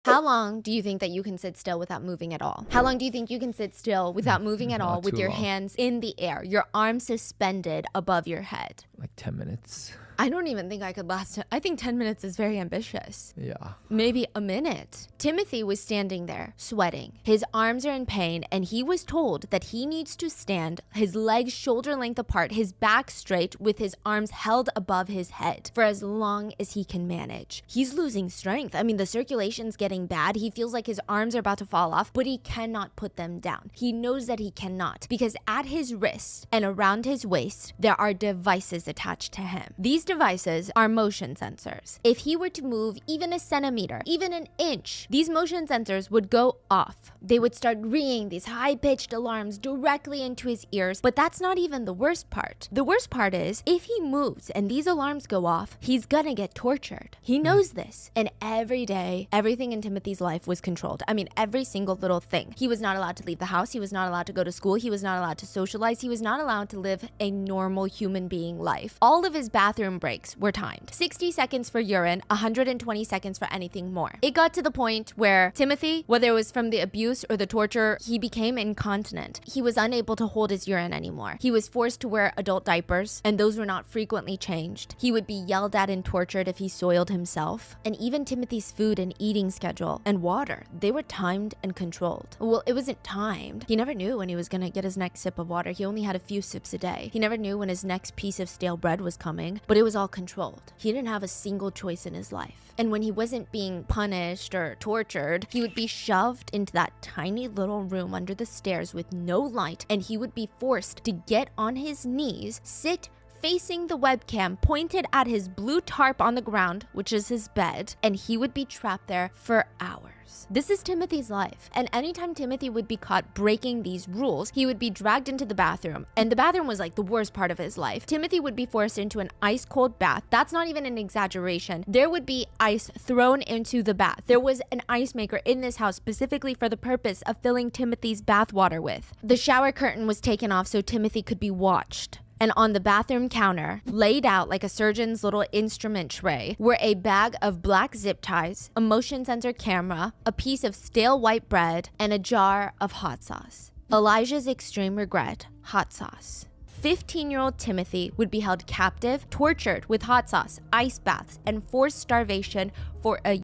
How long do you think that you can sit still without moving at all? How long do you think you can sit still without moving at all Not with too your long. hands in the air, your arms suspended above your head? Like 10 minutes. I don't even think I could last. I think 10 minutes is very ambitious. Yeah. Maybe a minute. Timothy was standing there, sweating. His arms are in pain, and he was told that he needs to stand, his legs shoulder length apart, his back straight, with his arms held above his head for as long as he can manage. He's losing strength. I mean, the circulation's getting bad. He feels like his arms are about to fall off, but he cannot put them down. He knows that he cannot, because at his wrist and around his waist, there are devices attached to him. These devices are motion sensors. If he were to move even a centimeter, even an inch, these motion sensors would go off. They would start ringing these high-pitched alarms directly into his ears, but that's not even the worst part. The worst part is, if he moves and these alarms go off, he's gonna get tortured. He knows this. And every day, everything in Timothy's life was controlled. I mean, every single little thing. He was not allowed to leave the house. He was not allowed to go to school. He was not allowed to socialize. He was not allowed to live a normal human being life. All of his bathroom breaks were timed. 60 seconds for urine, 120 seconds for anything more. It got to the point where Timothy, whether it was from the abuse or the torture, he became incontinent. He was unable to hold his urine anymore. He was forced to wear adult diapers, and those were not frequently changed. He would be yelled at and tortured if he soiled himself. And even Timothy's food and eating schedule and water, they were timed and controlled. Well, it wasn't timed. He never knew when he was gonna get his next sip of water. He only had a few sips a day. He never knew when his next piece of stale bread was coming, but it was all controlled. He didn't have a single choice in his life. And when he wasn't being punished or tortured, he would be shoved into that tiny little room under the stairs with no light, and he would be forced to get on his knees, sit facing the webcam pointed at his blue tarp on the ground, which is his bed, and he would be trapped there for hours. This is Timothy's life. And anytime Timothy would be caught breaking these rules, he would be dragged into the bathroom. And the bathroom was like the worst part of his life. Timothy would be forced into an ice cold bath. That's not even an exaggeration. There would be ice thrown into the bath. There was an ice maker in this house specifically for the purpose of filling Timothy's bath water with. The shower curtain was taken off so Timothy could be watched. And on the bathroom counter, laid out like a surgeon's little instrument tray, were a bag of black zip ties, a motion sensor camera, a piece of stale white bread, and a jar of hot sauce. Elijah's extreme regret, hot sauce. 15-year-old Timothy would be held captive, tortured with hot sauce, ice baths, and forced starvation for a